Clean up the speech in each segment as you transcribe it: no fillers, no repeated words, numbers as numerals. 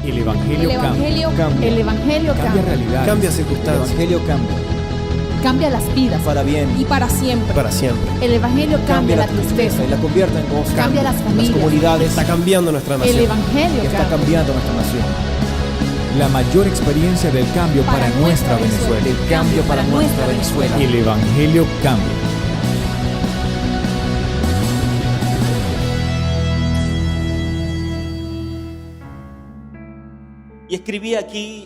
El Evangelio cambia. El Evangelio Cambia cambia. realidades. Cambia El circunstancias. Evangelio cambia. Cambia las vidas. Para bien. Y para siempre. Para siempre. El Evangelio cambia la tristeza. y la convierte en gozo. Cambia las Las familias. comunidades. Está cambiando nuestra El nación. Evangelio Está cambia. cambiando nuestra nación. La mayor experiencia del cambio para nuestra Venezuela. El cambio para nuestra Venezuela. El Evangelio cambia. Y escribí aquí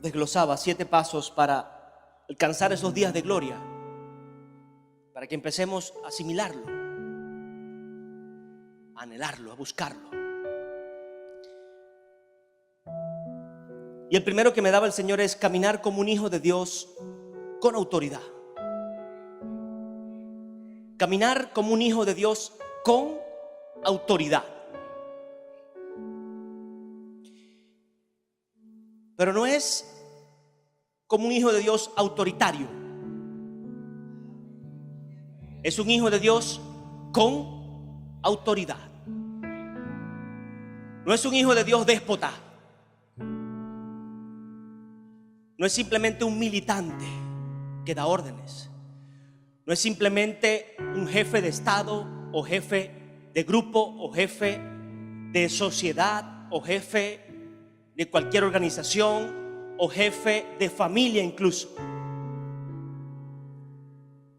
desglosaba 7 pasos para alcanzar esos días de gloria, para que empecemos a asimilarlo, a anhelarlo, a buscarlo. Y el primero que me daba el Señor es caminar como un hijo de Dios con autoridad. Caminar como un hijo de Dios con autoridad. Pero no es como un hijo de Dios autoritario. Es un hijo de Dios con autoridad. No es un hijo de Dios déspota. No es simplemente un militante que da órdenes. No es simplemente un jefe de Estado o jefe de grupo o jefe de sociedad o jefe de cualquier organización o jefe de familia incluso,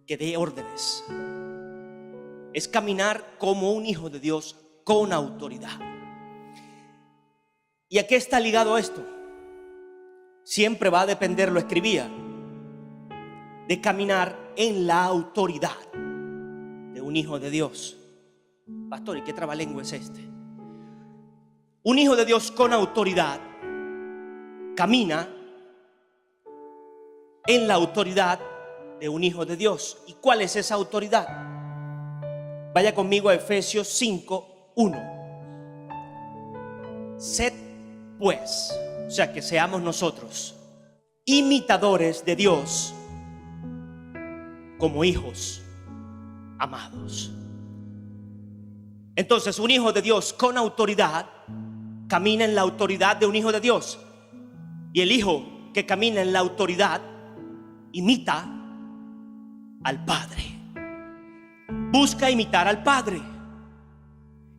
que dé órdenes. Es caminar como un hijo de Dios con autoridad. ¿Y a qué está ligado esto? Siempre va a depender, lo escribía, de caminar en la autoridad de un hijo de Dios. Pastor, ¿y qué trabalengua es este? Un hijo de Dios con autoridad camina en la autoridad de un hijo de Dios. ¿Y cuál es esa autoridad? Vaya conmigo a Efesios 5:1. Sed pues, o sea, que seamos nosotros imitadores de Dios como hijos amados. Entonces, un hijo de Dios con autoridad camina en la autoridad de un hijo de Dios. Y el hijo que camina en la autoridad imita al Padre. Busca imitar al Padre.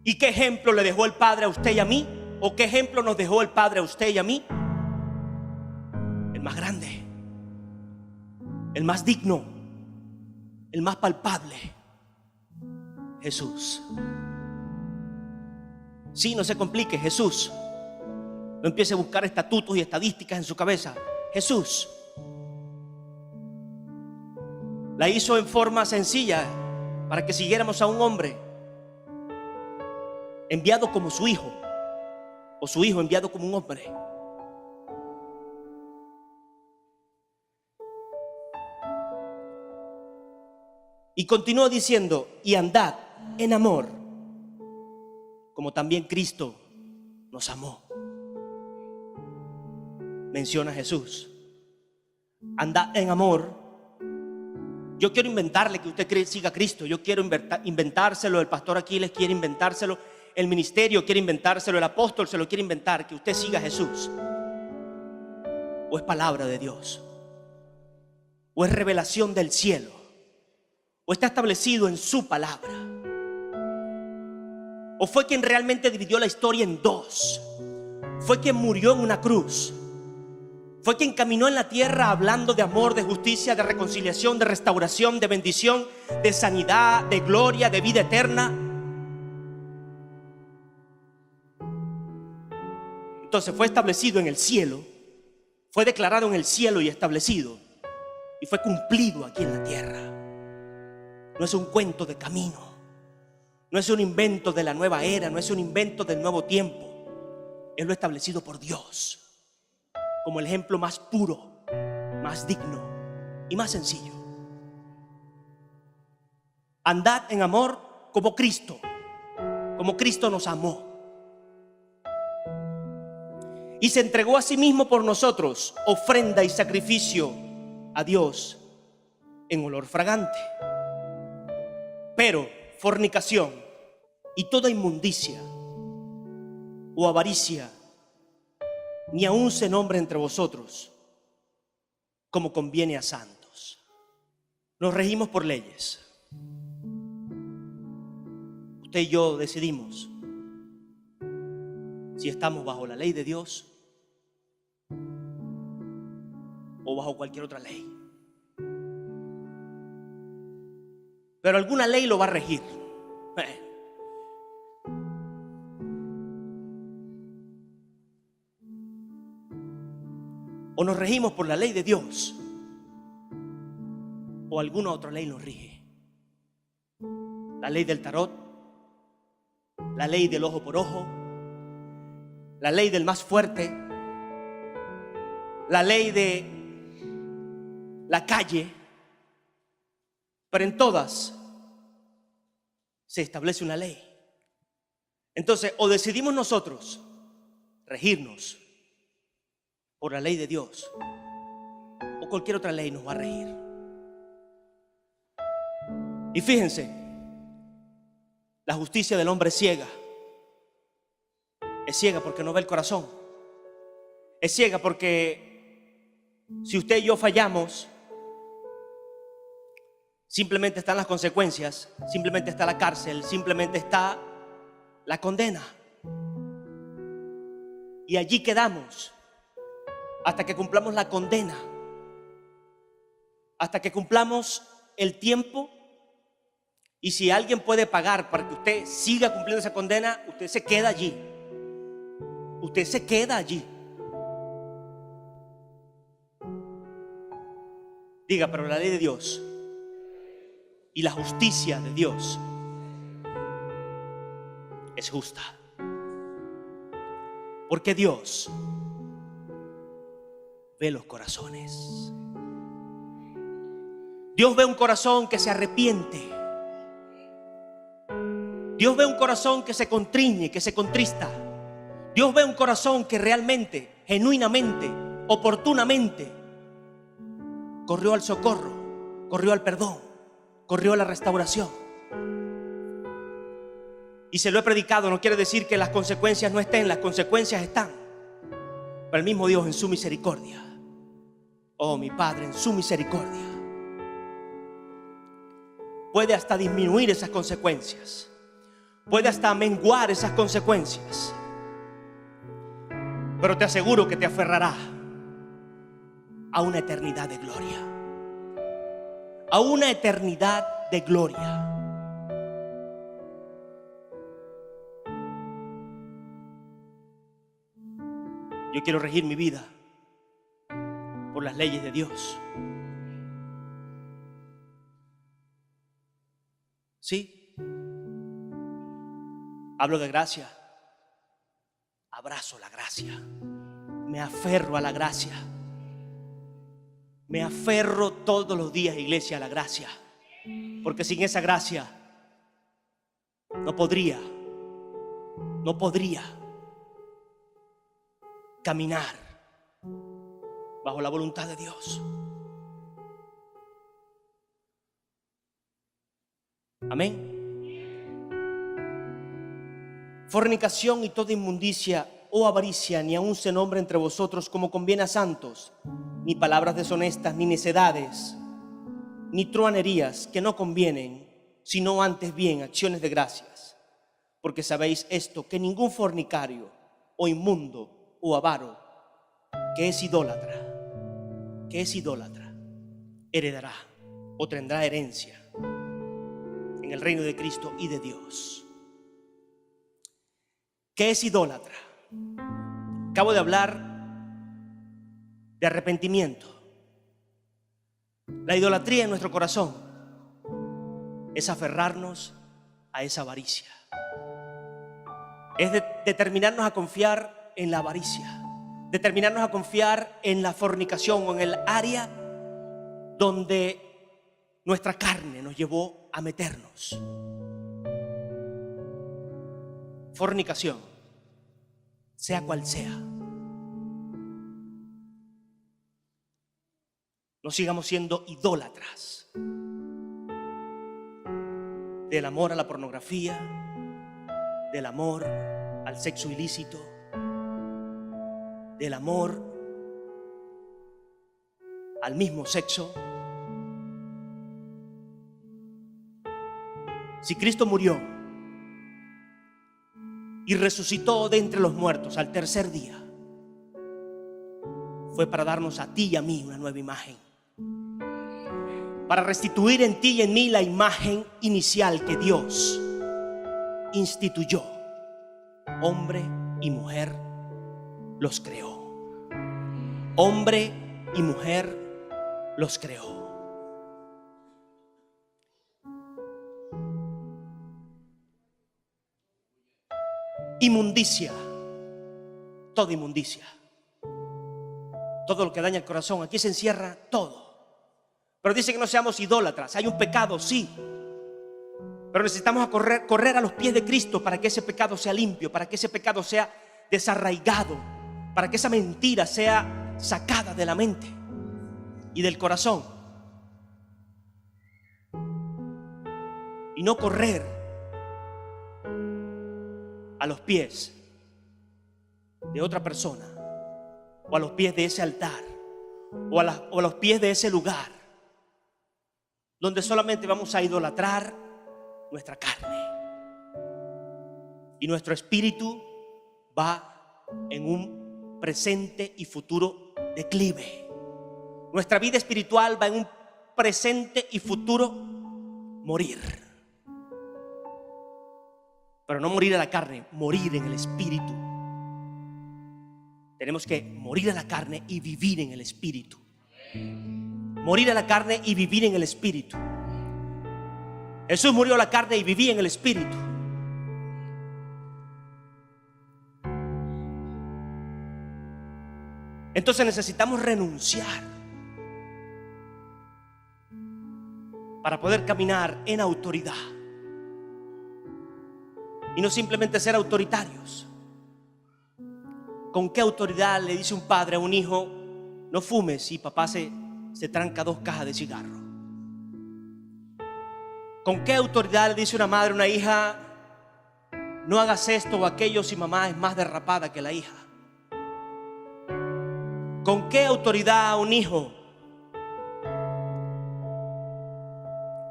¿Y qué ejemplo le dejó el Padre a usted y a mí? ¿O qué ejemplo nos dejó el Padre a usted y a mí? El más grande, el más digno, el más palpable: Jesús. Sí, no se complique, Jesús. No empiece a buscar estatutos y estadísticas en su cabeza. Jesús la hizo en forma sencilla para que siguiéramos a un hombre enviado como su hijo, o su hijo enviado como un hombre. Y continúa diciendo: y andad en amor, como también Cristo nos amó. Menciona Jesús. Andad en amor. Yo quiero inventarle que usted siga a Cristo. Yo quiero inventárselo. El pastor Aquiles quiere inventárselo. El ministerio quiere inventárselo. El apóstol se lo quiere inventar, que usted siga a Jesús. ¿O es palabra de Dios? ¿O es revelación del cielo? ¿O está establecido en su palabra? ¿O fue quien realmente dividió la historia en dos? ¿Fue quien murió en una cruz? ¿Fue quien caminó en la tierra hablando de amor, de justicia, de reconciliación, de restauración, de bendición, de sanidad, de gloria, de vida eterna? Entonces fue establecido en el cielo, fue declarado en el cielo y establecido, y fue cumplido aquí en la tierra. No es un cuento de camino, no es un invento de la nueva era, no es un invento del nuevo tiempo. Es lo establecido por Dios como el ejemplo más puro, más digno y más sencillo. Andad en amor como Cristo nos amó y se entregó a sí mismo por nosotros, ofrenda y sacrificio a Dios en olor fragante. Pero fornicación y toda inmundicia o avaricia, ni aun se nombre entre vosotros, como conviene a santos. Nos regimos por leyes. Usted y yo decidimos si estamos bajo la ley de Dios o bajo cualquier otra ley. Pero alguna ley lo va a regir. O nos regimos por la ley de Dios, o alguna otra ley nos rige. La ley del tarot, la ley del ojo por ojo, la ley del más fuerte, la ley de la calle. Pero en todas se establece una ley. Entonces, o decidimos nosotros regirnos por la ley de Dios, o cualquier otra ley nos va a regir. Y fíjense, la justicia del hombre es ciega. Es ciega porque no ve el corazón. Es ciega porque si usted y yo fallamos, simplemente están las consecuencias, simplemente está la cárcel, simplemente está la condena. Y allí quedamos hasta que cumplamos la condena, hasta que cumplamos el tiempo. Y si alguien puede pagar para que usted siga cumpliendo esa condena, usted se queda allí. Usted se queda allí. Diga, pero la ley de Dios y la justicia de Dios es justa. Porque Dios ve los corazones. Dios ve un corazón que se arrepiente. Dios ve un corazón que se contriñe, que se contrista. Dios ve un corazón que realmente, genuinamente, oportunamente corrió al socorro, corrió al perdón, corrió a la restauración. Y se lo he predicado, no quiere decir que las consecuencias no estén, las consecuencias están. Pero el mismo Dios en su misericordia, oh mi Padre, en su misericordia, puede hasta disminuir esas consecuencias, puede hasta menguar esas consecuencias. Pero te aseguro que te aferrará a una eternidad de gloria, a una eternidad de gloria. Yo quiero regir mi vida por las leyes de Dios. ¿Sí? Hablo de gracia. Abrazo la gracia. Me aferro a la gracia. Me aferro todos los días, iglesia, a la gracia. Porque sin esa gracia no podría caminar bajo la voluntad de Dios. Amén. Fornicación y toda inmundicia o avaricia ni aun se nombre entre vosotros como conviene a santos, ni palabras deshonestas, ni necedades, ni truanerías que no convienen, sino antes bien acciones de gracias. Porque sabéis esto, que ningún fornicario o inmundo o avaro que es idólatra, heredará o tendrá herencia en el reino de Cristo y de Dios. ¿Qué es idólatra? Acabo de hablar de arrepentimiento. La idolatría en nuestro corazón es aferrarnos a esa avaricia. Es determinarnos a confiar en la avaricia, determinarnos a confiar en la fornicación o en el área donde nuestra carne nos llevó a meternos. Fornicación, sea cual sea. No sigamos siendo idólatras del amor a la pornografía, del amor al sexo ilícito, del amor al mismo sexo. Si Cristo murió y resucitó de entre los muertos al tercer día, fue para darnos a ti y a mí una nueva imagen, para restituir en ti y en mí la imagen inicial que Dios instituyó. Hombre y mujer los creó. Hombre y mujer los creó. Inmundicia, toda inmundicia, todo lo que daña el corazón, aquí se encierra todo. Pero dice que no seamos idólatras. Hay un pecado, sí, pero necesitamos correr a los pies de Cristo para que ese pecado sea limpio, para que ese pecado sea desarraigado, para que esa mentira sea sacada de la mente y del corazón. Y no correr a los pies de otra persona, o a los pies de ese altar, o a los pies de ese lugar donde solamente vamos a idolatrar nuestra carne y nuestro espíritu va en un presente y futuro declive. Nuestra vida espiritual va en un presente y futuro morir. Pero no morir a la carne, morir en el espíritu. Tenemos que morir a la carne y vivir en el espíritu. Morir a la carne y vivir en el espíritu. Jesús murió a la carne y vivía en el espíritu. Entonces necesitamos renunciar para poder caminar en autoridad y no simplemente ser autoritarios. ¿Con qué autoridad le dice un padre a un hijo: no fumes, y papá se tranca 2 cajas de cigarro? ¿Con qué autoridad le dice una madre a una hija: no hagas esto o aquello, si mamá es más derrapada que la hija? ¿Con qué autoridad un hijo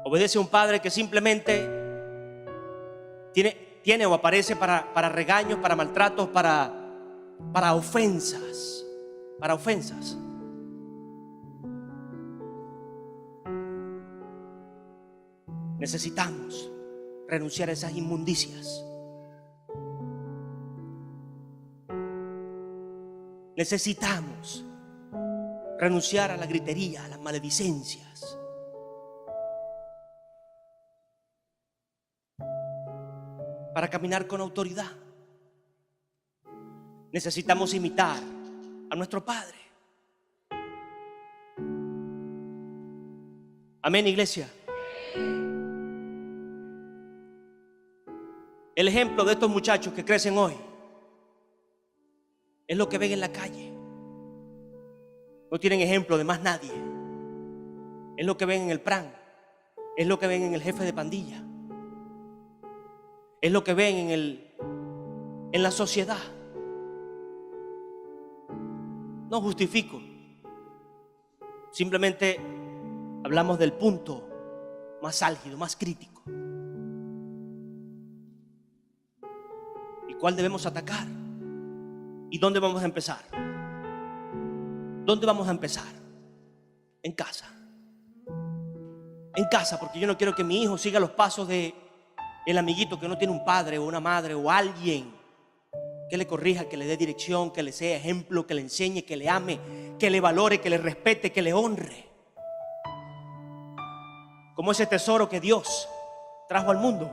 obedece a un padre que simplemente tiene o aparece para regaños, para maltratos, para ofensas? Para ofensas. Necesitamos renunciar a esas inmundicias. Necesitamos renunciar a la gritería, a las maledicencias. Para caminar con autoridad, necesitamos imitar a nuestro Padre. Amén, iglesia. El ejemplo de estos muchachos que crecen hoy es lo que ven en la calle. No tienen ejemplo de más nadie. Es lo que ven en el PRAN, es lo que ven en el jefe de pandilla, es lo que ven en la sociedad. No justifico, simplemente hablamos del punto más álgido, más crítico. ¿Y cuál debemos atacar? ¿Y dónde vamos a empezar? ¿Dónde vamos a empezar? En casa. En casa, porque yo no quiero que mi hijo siga los pasos de el amiguito que no tiene un padre o una madre o alguien que le corrija, que le dé dirección, que le sea ejemplo, que le enseñe, que le ame, que le valore, que le respete, que le honre. Como ese tesoro que Dios trajo al mundo,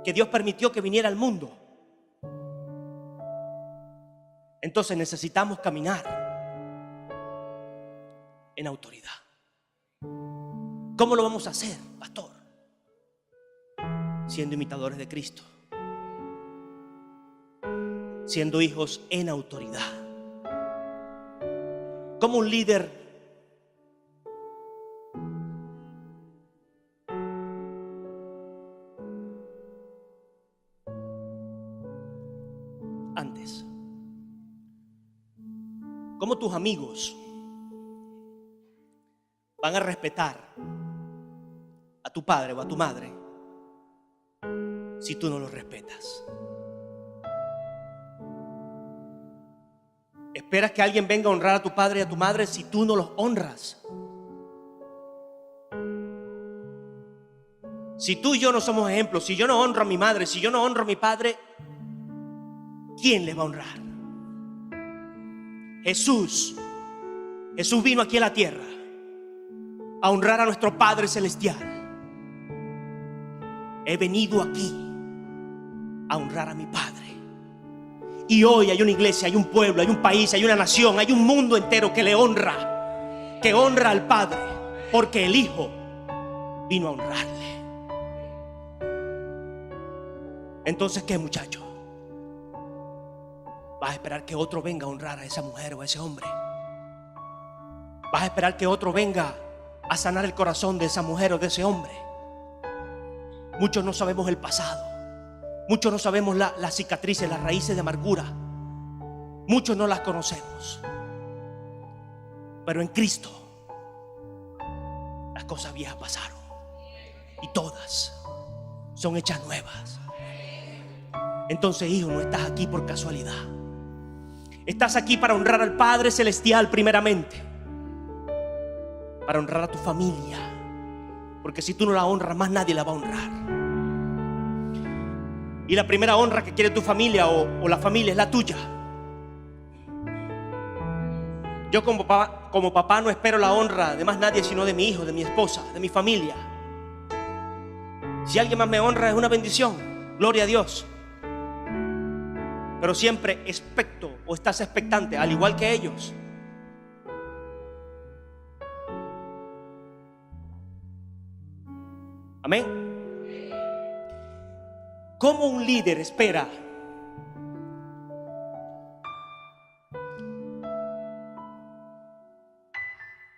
que Dios permitió que viniera al mundo. Entonces necesitamos caminar en autoridad. ¿Cómo lo vamos a hacer, pastor? Siendo imitadores de Cristo, siendo hijos en autoridad. Como un líder ¿Cómo tus amigos van a respetar a tu padre o a tu madre si tú no los respetas? ¿Esperas que alguien venga a honrar a tu padre y a tu madre si tú no los honras? Si tú y yo no somos ejemplos, si yo no honro a mi madre, si yo no honro a mi padre, ¿quién les va a honrar? Jesús vino aquí a la tierra a honrar a nuestro Padre Celestial. He venido aquí a honrar a mi Padre. Y hoy hay una iglesia, hay un pueblo, hay un país, hay una nación, hay un mundo entero que le honra, que honra al Padre, porque el Hijo vino a honrarle. Entonces, ¿qué, muchacho? ¿Vas a esperar que otro venga a honrar a esa mujer o a ese hombre? ¿Vas a esperar que otro venga a sanar el corazón de esa mujer o de ese hombre? Muchos no sabemos el pasado. Muchos no sabemos las cicatrices, las raíces de amargura. Muchos no las conocemos. Pero en Cristo las cosas viejas pasaron y todas son hechas nuevas. Entonces, hijo, no estás aquí por casualidad. Estás aquí para honrar al Padre Celestial primeramente, para honrar a tu familia, porque si tú no la honras, más nadie la va a honrar. Y la primera honra que quiere tu familia o la familia es la tuya. Yo como papá no espero la honra de más nadie sino de mi hijo, de mi esposa, de mi familia. Si alguien más me honra es una bendición, gloria a Dios. Pero siempre expecto o estás expectante, al igual que ellos. Amén. ¿Cómo un líder espera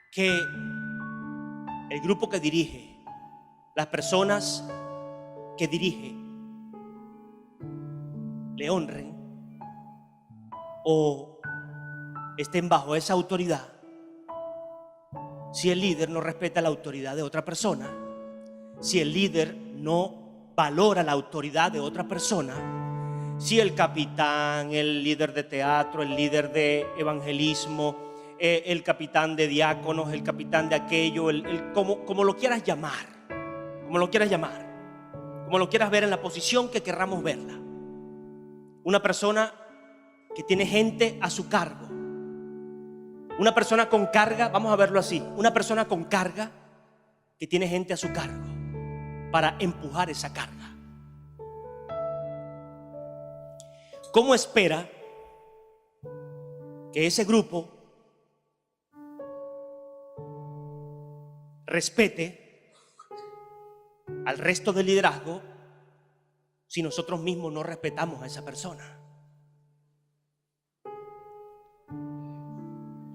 que el grupo que dirige, las personas que dirige, le honren o estén bajo esa autoridad si el líder no respeta la autoridad de otra persona, si el líder no valora la autoridad de otra persona, si el capitán, el líder de teatro, el líder de evangelismo, el capitán de diáconos, el capitán de aquello, como lo quieras llamar, como lo quieras ver en la posición que querramos verla, una persona que tiene gente a su cargo, una persona con carga, vamos a verlo así, una persona con carga que tiene gente a su cargo para empujar esa carga. ¿Cómo espera que ese grupo respete al resto del liderazgo si nosotros mismos no respetamos a esa persona?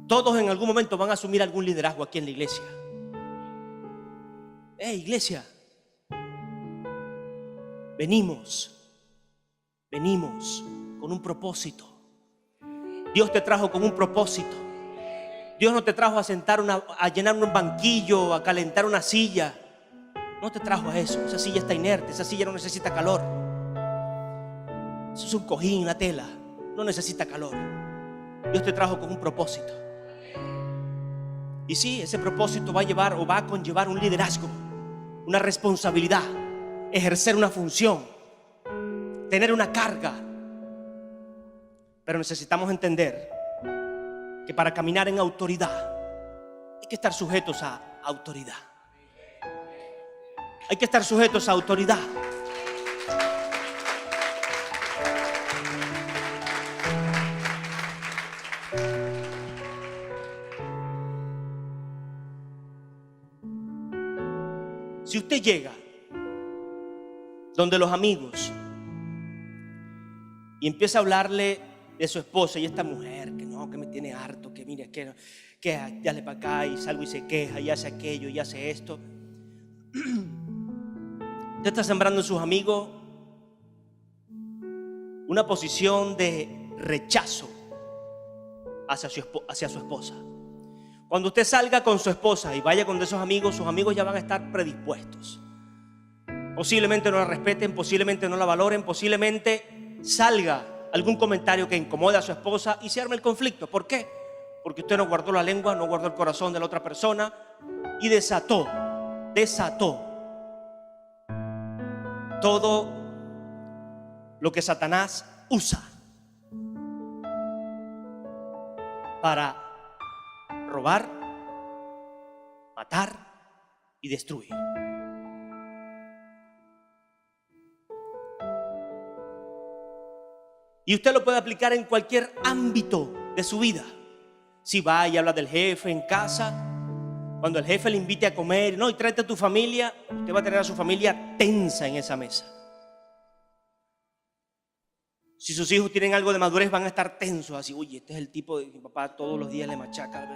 Todos en algún momento van a asumir algún liderazgo aquí en la iglesia. Iglesia, venimos con un propósito. Dios te trajo con un propósito. Dios no te trajo a llenar un banquillo, a calentar una silla. No te trajo a eso. Esa silla está inerte, esa silla no necesita calor. Eso es un cojín, una tela, no necesita calor. Dios te trajo con un propósito. Y sí, ese propósito va a conllevar un liderazgo, una responsabilidad, ejercer una función, tener una carga. Pero necesitamos entender que para caminar en autoridad hay que estar sujetos a autoridad. Hay que estar sujetos a autoridad. Si usted llega donde los amigos y empieza a hablarle de su esposa y esta mujer que no, que me tiene harto, que mire, que dale para acá y salgo y se queja y hace aquello y hace esto, usted está sembrando en sus amigos una posición de rechazo hacia su esposa. Cuando usted salga con su esposa y vaya con esos amigos, sus amigos ya van a estar predispuestos. Posiblemente no la respeten, posiblemente no la valoren, posiblemente salga algún comentario que incomode a su esposa y se arme el conflicto. ¿Por qué? Porque usted no guardó la lengua, no guardó el corazón de la otra persona y desató todo lo que Satanás usa para robar, matar y destruir. Y usted lo puede aplicar en cualquier ámbito de su vida. Si va y habla del jefe en casa, cuando el jefe le invite a comer, no, y tráete a tu familia, usted va a tener a su familia tensa en esa mesa. Si sus hijos tienen algo de madurez, van a estar tensos, así, oye, este es el tipo de mi papá todos los días le machaca.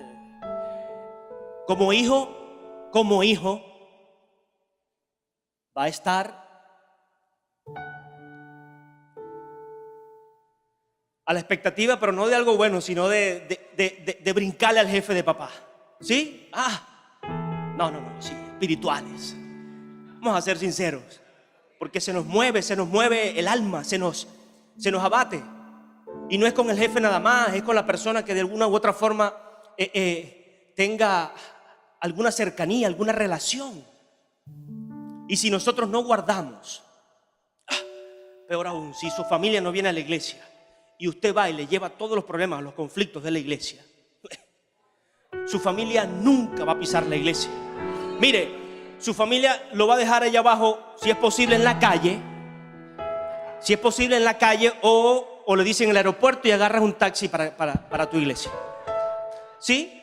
Como hijo, va a estar a la expectativa, pero no de algo bueno, sino de brincarle al jefe de papá. ¿Sí? No, sí, espirituales. Vamos a ser sinceros, porque se nos mueve el alma, se nos abate. Y no es con el jefe nada más, es con la persona que de alguna u otra forma tenga alguna cercanía, alguna relación. Y si nosotros no guardamos, peor aún, si su familia no viene a la iglesia y usted va y le lleva todos los problemas, los conflictos de la iglesia, su familia nunca va a pisar la iglesia. Mire, su familia lo va a dejar allá abajo, si es posible en la calle. Si es posible en la calle, o le dicen en el aeropuerto y agarras un taxi para tu iglesia. ¿Sí?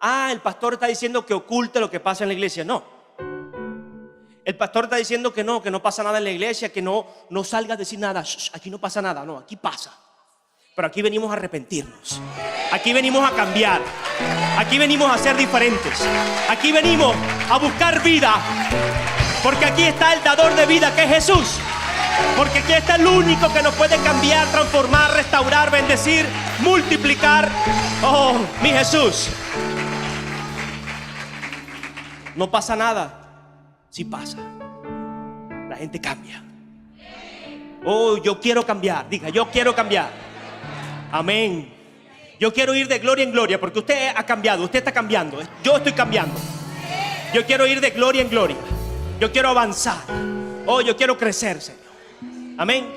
El pastor está diciendo que oculte lo que pasa en la iglesia. No. El pastor está diciendo que no pasa nada en la iglesia, que no salga a decir nada. Aquí no pasa nada. No, aquí pasa. Pero aquí venimos a arrepentirnos. Aquí venimos a cambiar. Aquí venimos a ser diferentes. Aquí venimos a buscar vida. Porque aquí está el dador de vida, que es Jesús. Porque aquí está el único que nos puede cambiar, transformar, restaurar, bendecir, multiplicar. Oh, mi Jesús. No pasa nada. Sí pasa. La gente cambia. Oh, yo quiero cambiar. Diga, yo quiero cambiar. Amén. Yo quiero ir de gloria en gloria, porque usted ha cambiado, usted está cambiando. Yo estoy cambiando. Yo quiero ir de gloria en gloria. Yo quiero avanzar. Oh, yo quiero crecer, Señor. Amén.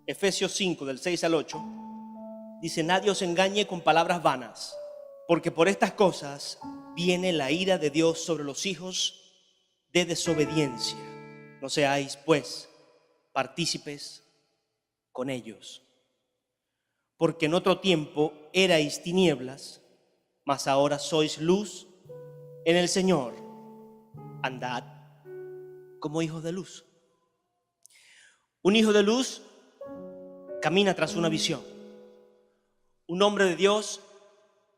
Efesios 5, del 6 al 8, dice: nadie os engañe con palabras vanas, porque por estas cosas viene la ira de Dios sobre los hijos de desobediencia. No seáis, pues, partícipes con ellos. Porque en otro tiempo erais tinieblas, mas ahora sois luz en el Señor. Andad como hijos de luz. Un hijo de luz camina tras una visión. Un hombre de Dios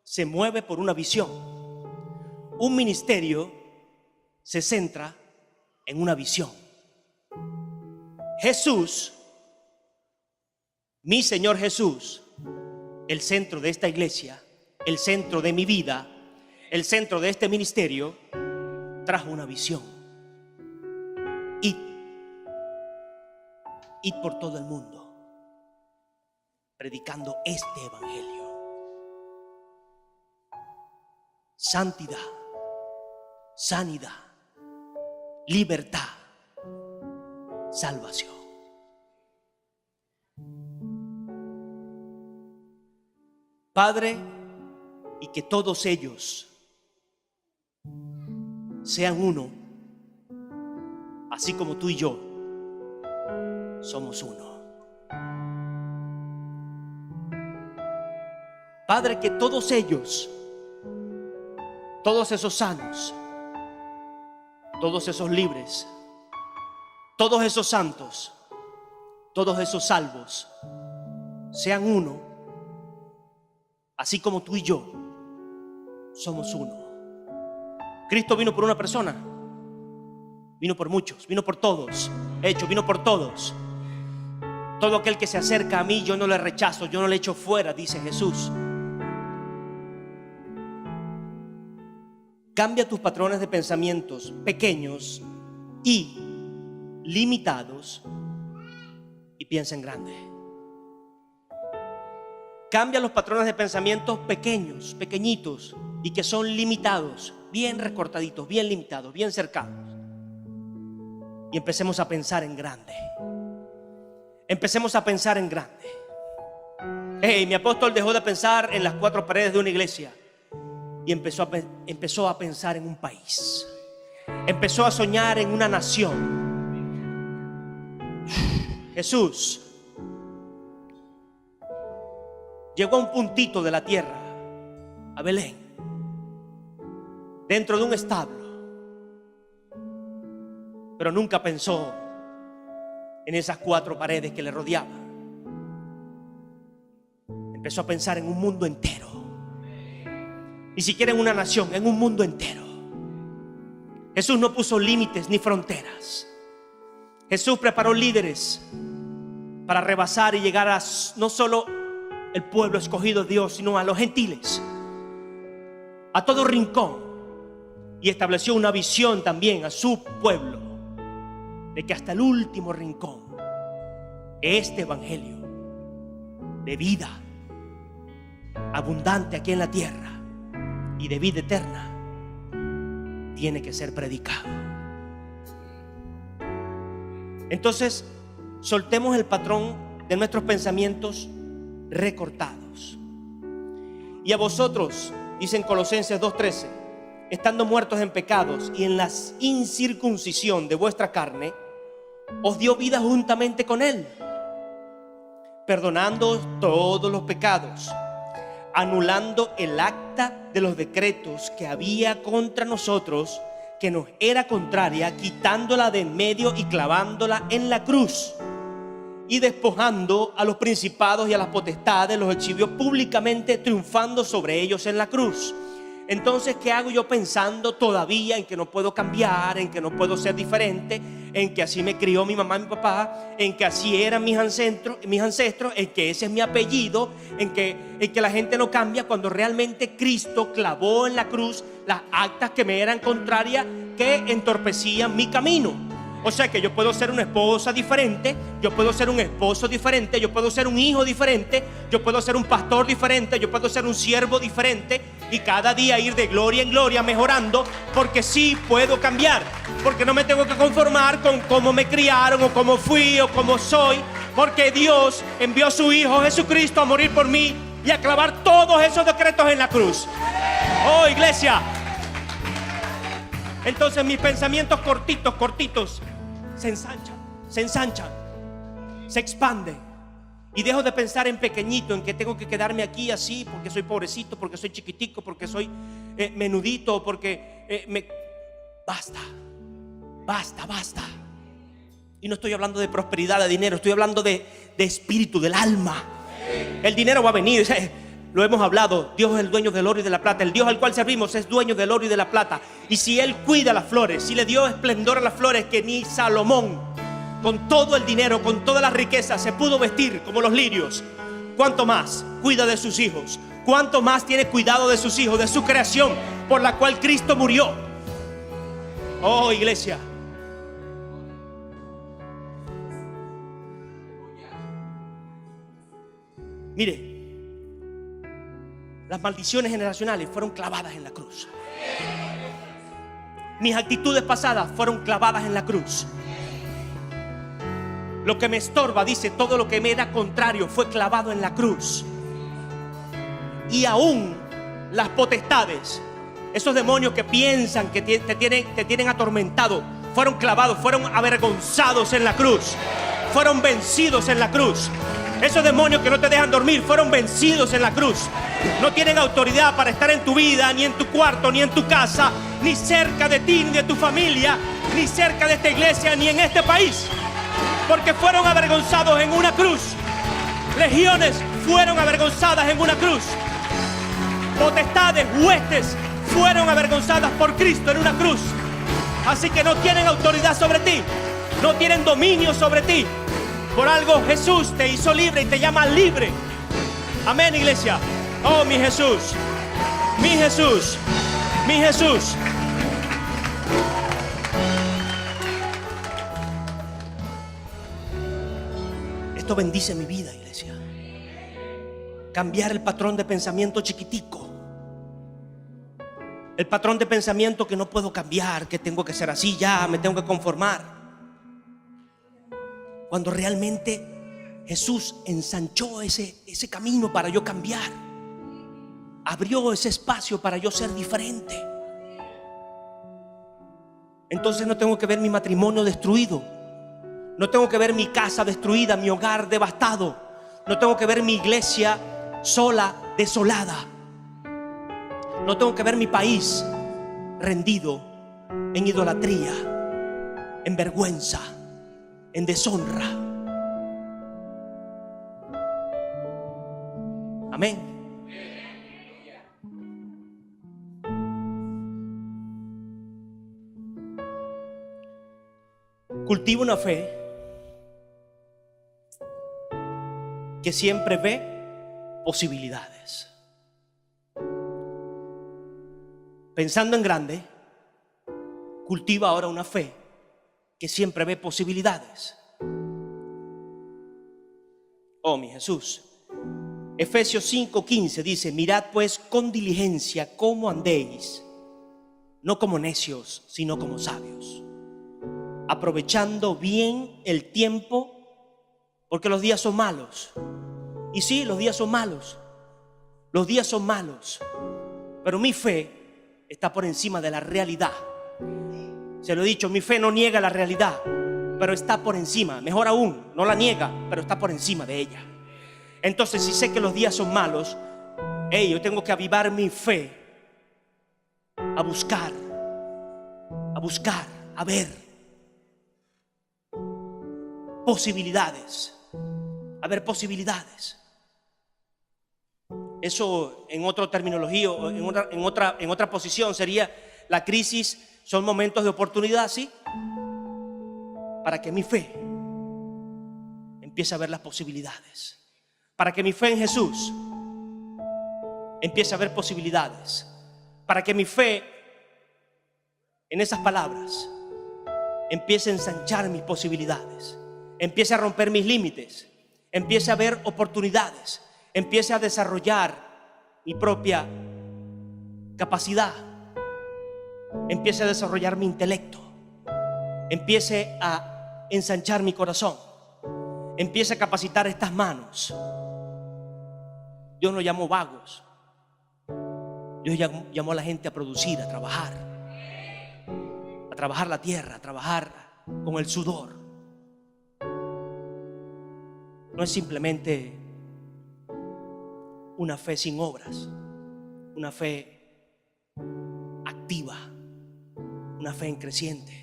se mueve por una visión. Un ministerio se centra en una visión. Jesús, mi Señor Jesús, el centro de esta iglesia, el centro de mi vida, el centro de este ministerio, trajo una visión. Id por todo el mundo predicando este evangelio. Santidad, sanidad, libertad, salvación. Padre, y que todos ellos sean uno, así como tú y yo somos uno. Padre, que todos ellos, todos esos sanos, todos esos libres, todos esos santos, todos esos salvos, sean uno, así como tú y yo somos uno. Cristo vino por una persona, vino por muchos, vino por todos, vino por todos. Todo aquel que se acerca a mí, yo no le rechazo, yo no le echo fuera, dice Jesús. Cambia tus patrones de pensamientos pequeños y limitados y piensa en grande. Cambia los patrones de pensamientos pequeños, pequeñitos y que son limitados, bien recortaditos, bien limitados, bien cercanos. Y empecemos a pensar en grande. Empecemos a pensar en grande. Mi apóstol dejó de pensar en las cuatro paredes de una iglesia y empezó a pensar en un país. Empezó a soñar en una nación. Jesús llegó a un puntito de la tierra, a Belén, dentro de un establo, pero nunca pensó en esas cuatro paredes que le rodeaban. Empezó a pensar en un mundo entero, ni siquiera en una nación, en un mundo entero. Jesús no puso límites ni fronteras. Jesús preparó líderes para rebasar y llegar a no solo el pueblo escogido de Dios, sino a los gentiles, a todo rincón, y estableció una visión también a su pueblo de que hasta el último rincón este evangelio de vida abundante aquí en la tierra y de vida eterna tiene que ser predicado. Entonces, soltemos el patrón de nuestros pensamientos recortados. Y a vosotros, dice en Colosenses 2:13, estando muertos en pecados y en la incircuncisión de vuestra carne, os dio vida juntamente con él, perdonando todos los pecados, anulando el acta de los decretos que había contra nosotros, que nos era contraria, quitándola de en medio y clavándola en la cruz. Y despojando a los principados y a las potestades, los exhibió públicamente, triunfando sobre ellos en la cruz. Entonces, ¿qué hago yo pensando todavía en que no puedo cambiar, en que no puedo ser diferente, en que así me crió mi mamá y mi papá, en que así eran mis ancestros, en que ese es mi apellido, en que la gente no cambia, cuando realmente Cristo clavó en la cruz las actas que me eran contrarias, que entorpecían mi camino? O sea que yo puedo ser una esposa diferente, yo puedo ser un esposo diferente, yo puedo ser un hijo diferente, yo puedo ser un pastor diferente, yo puedo ser un siervo diferente, y cada día ir de gloria en gloria mejorando, porque sí puedo cambiar, porque no me tengo que conformar con cómo me criaron o cómo fui o cómo soy, porque Dios envió a su Hijo Jesucristo a morir por mí y a clavar todos esos decretos en la cruz. Oh, iglesia. Entonces mis pensamientos cortitos se ensanchan, se expanden, y dejo de pensar en pequeñito, en que tengo que quedarme aquí así porque soy pobrecito, porque soy chiquitico, porque soy menudito, porque basta. Y no estoy hablando de prosperidad, de dinero, estoy hablando de espíritu, del alma. El dinero va a venir, lo hemos hablado. Dios es el dueño del oro y de la plata. El Dios al cual servimos es dueño del oro y de la plata. Y si Él cuida las flores, si le dio esplendor a las flores, que ni Salomón, con todo el dinero, con toda la riqueza, se pudo vestir como los lirios, ¿cuánto más cuida de sus hijos? ¿Cuánto más tiene cuidado de sus hijos, de su creación, por la cual Cristo murió? Oh, iglesia. Mire, las maldiciones generacionales fueron clavadas en la cruz. Mis actitudes pasadas fueron clavadas en la cruz. Lo que me estorba, dice, todo lo que me era contrario fue clavado en la cruz. Y aún las potestades, esos demonios que piensan que te tienen atormentado, fueron clavados, fueron avergonzados en la cruz, fueron vencidos en la cruz. Esos demonios que no te dejan dormir fueron vencidos en la cruz. No tienen autoridad para estar en tu vida, ni en tu cuarto, ni en tu casa, ni cerca de ti, ni de tu familia, ni cerca de esta iglesia, ni en este país, porque fueron avergonzados en una cruz. Legiones fueron avergonzadas en una cruz. Potestades, huestes fueron avergonzadas por Cristo en una cruz. Así que no tienen autoridad sobre ti, no tienen dominio sobre ti. Por algo Jesús te hizo libre y te llama libre. Amén, iglesia. Oh, mi Jesús. Mi Jesús. Mi Jesús. Esto bendice mi vida, iglesia. Cambiar el patrón de pensamiento chiquitico. El patrón de pensamiento que no puedo cambiar, que tengo que ser así ya, me tengo que conformar. Cuando realmente Jesús ensanchó ese camino para yo cambiar. Abrió ese espacio para yo ser diferente. Entonces no tengo que ver mi matrimonio destruido. No tengo que ver mi casa destruida, mi hogar devastado. No tengo que ver mi iglesia sola, desolada. No tengo que ver mi país rendido en idolatría, en vergüenza, en deshonra. Amén. Cultivo una fe que siempre ve posibilidades. Pensando en grande, cultiva ahora una fe que siempre ve posibilidades. Oh, mi Jesús. Efesios 5:15 dice: mirad pues con diligencia cómo andéis, no como necios, sino como sabios, aprovechando bien el tiempo, porque los días son malos. Y sí, los días son malos. Los días son malos. Pero mi fe está por encima de la realidad. Se lo he dicho, mi fe no niega la realidad, pero está por encima. Mejor aún, no la niega, pero está por encima de ella. Entonces, si sé que los días son malos, yo tengo que avivar mi fe a buscar, a ver posibilidades, a ver posibilidades. Eso en otra terminología, en otra posición sería: la crisis son momentos de oportunidad, ¿sí? Para que mi fe empiece a ver las posibilidades. Para que mi fe en Jesús empiece a ver posibilidades. Para que mi fe en esas palabras empiece a ensanchar mis posibilidades. Empiece a romper mis límites. Empiece a ver oportunidades. Empiece a desarrollar mi propia capacidad. Empiece a desarrollar mi intelecto. Empiece a ensanchar mi corazón. Empiece a capacitar estas manos. Dios no llamó vagos. Dios llamó a la gente a producir, a trabajar la tierra, a trabajar con el sudor. No es simplemente una fe sin obras, una fe activa, una fe en creciente.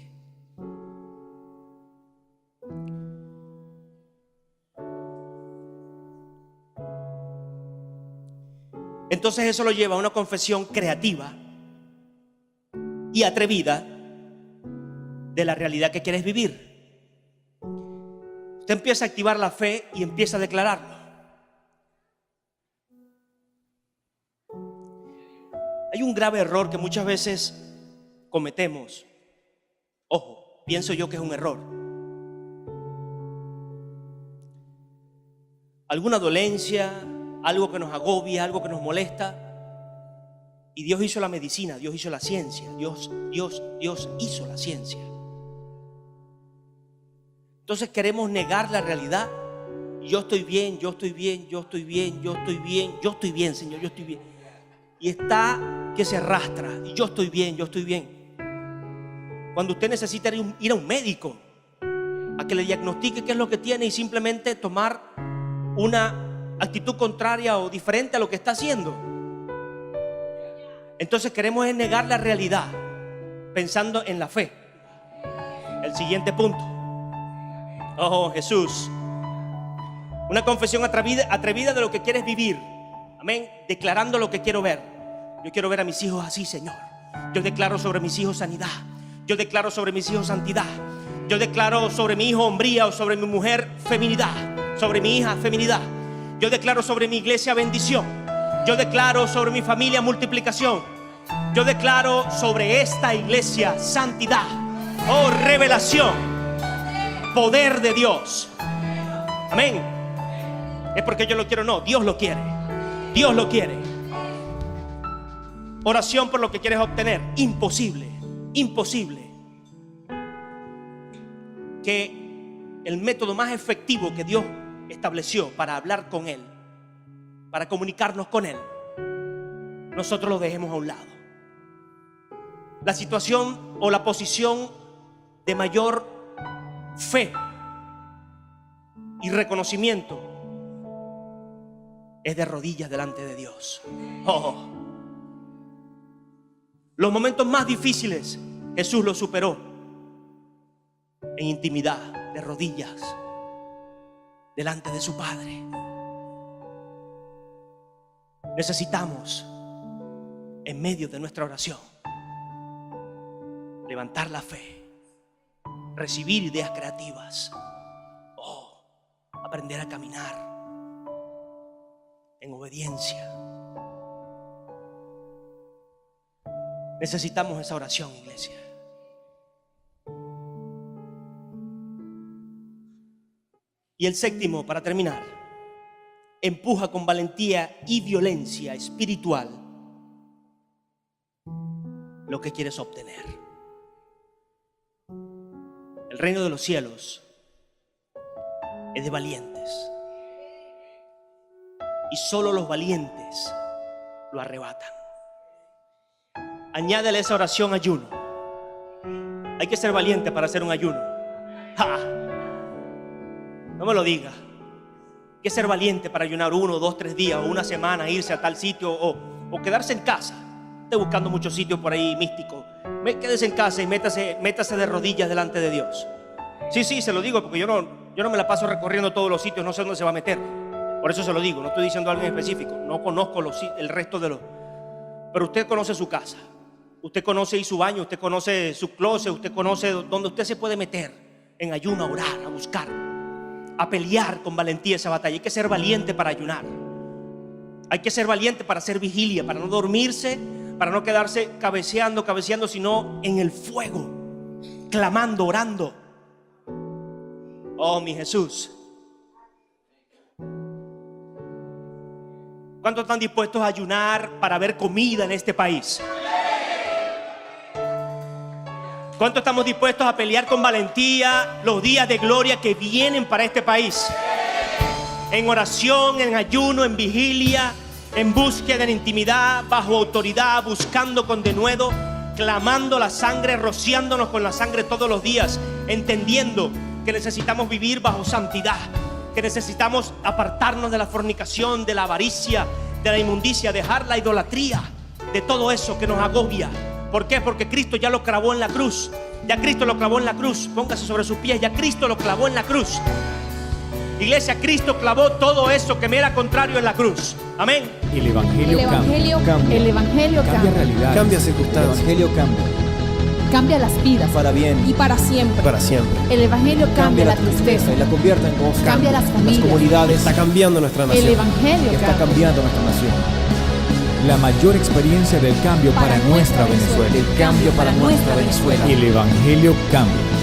Entonces eso lo lleva a una confesión creativa y atrevida de la realidad que quieres vivir. Usted empieza a activar la fe y empieza a declararlo. Hay un grave error que muchas veces cometemos. Ojo, pienso yo que es un error. Alguna dolencia, algo que nos agobia, algo que nos molesta. Y Dios hizo la medicina, Dios hizo la ciencia, Dios hizo la ciencia. Entonces queremos negar la realidad. Yo estoy bien, yo estoy bien, yo estoy bien, yo estoy bien, yo estoy bien, Señor, yo estoy bien. Y está que se arrastra. Y yo estoy bien, yo estoy bien. Cuando usted necesita ir a un médico a que le diagnostique qué es lo que tiene y simplemente tomar una actitud contraria o diferente a lo que está haciendo. Entonces queremos negar la realidad pensando en la fe. El siguiente punto. Oh, Jesús. Una confesión atrevida de lo que quieres vivir. Amén. Declarando lo que quiero ver. Yo quiero ver a mis hijos así, Señor. Yo declaro sobre mis hijos sanidad. Yo declaro sobre mis hijos santidad. Yo declaro sobre mi hijo hombría, o sobre mi mujer feminidad, sobre mi hija feminidad. Yo declaro sobre mi iglesia bendición. Yo declaro sobre mi familia multiplicación. Yo declaro sobre esta iglesia santidad. Oh, revelación, poder de Dios. Amén. Es porque yo lo quiero, no, Dios lo quiere. Dios lo quiere. Oración por lo que quieres obtener. Imposible, imposible que el método más efectivo que Dios estableció para hablar con Él, para comunicarnos con Él, nosotros lo dejemos a un lado. La situación o la posición de mayor fe y reconocimiento es de rodillas delante de Dios. Oh. Los momentos más difíciles Jesús los superó en intimidad, de rodillas delante de su Padre. Necesitamos, en medio de nuestra oración, levantar la fe, recibir ideas creativas, aprender a caminar en obediencia. Necesitamos esa oración, iglesia. Y el séptimo, para terminar, empuja con valentía y violencia espiritual lo que quieres obtener. El reino de los cielos es de valientes, y solo los valientes lo arrebatan. Añádele a esa oración ayuno. Hay que ser valiente para hacer un ayuno. ¡Ja! No me lo diga. Hay que ser valiente para ayunar 1, 2, 3 días, o una semana, irse a tal sitio, o quedarse en casa. Estoy buscando muchos sitios por ahí místicos. Quédese en casa y métase de rodillas delante de Dios. Sí, se lo digo porque yo no me la paso recorriendo todos los sitios, no sé dónde se va a meter. Por eso se lo digo, no estoy diciendo algo en específico. No conozco el resto de los. Pero usted conoce su casa. Usted conoce su baño, usted conoce su closet, usted conoce donde usted se puede meter en ayuno, a orar, a buscar, a pelear con valentía esa batalla. Hay que ser valiente para ayunar. Hay que ser valiente para hacer vigilia, para no dormirse, para no quedarse cabeceando, sino en el fuego, clamando, orando. Oh, mi Jesús. ¿Cuántos están dispuestos a ayunar para ver comida en este país? ¿Cuántos estamos dispuestos a pelear con valentía los días de gloria que vienen para este país? En oración, en ayuno, en vigilia, en búsqueda, en intimidad, bajo autoridad, buscando con denuedo, clamando la sangre, rociándonos con la sangre todos los días, entendiendo que necesitamos vivir bajo santidad, que necesitamos apartarnos de la fornicación, de la avaricia, de la inmundicia, dejar la idolatría, de todo eso que nos agobia. ¿Por qué? Porque Cristo ya lo clavó en la cruz. Ya Cristo lo clavó en la cruz. Póngase sobre sus pies. Ya Cristo lo clavó en la cruz. Iglesia, Cristo clavó todo eso que me era contrario en la cruz. Amén. El Evangelio cambia. El Evangelio Cambia realidades. Cambia circunstancias. El Evangelio cambia. Cambia las vidas. Para bien. Y para siempre. Para siempre. El Evangelio cambia la tristeza. y la convierte en gozo. Cambia las familias. comunidades. Está cambiando nuestra El nación. Evangelio Está cambia. cambiando nuestra nación. La mayor experiencia del cambio para nuestra Venezuela. El cambio para nuestra Venezuela. El Evangelio cambia.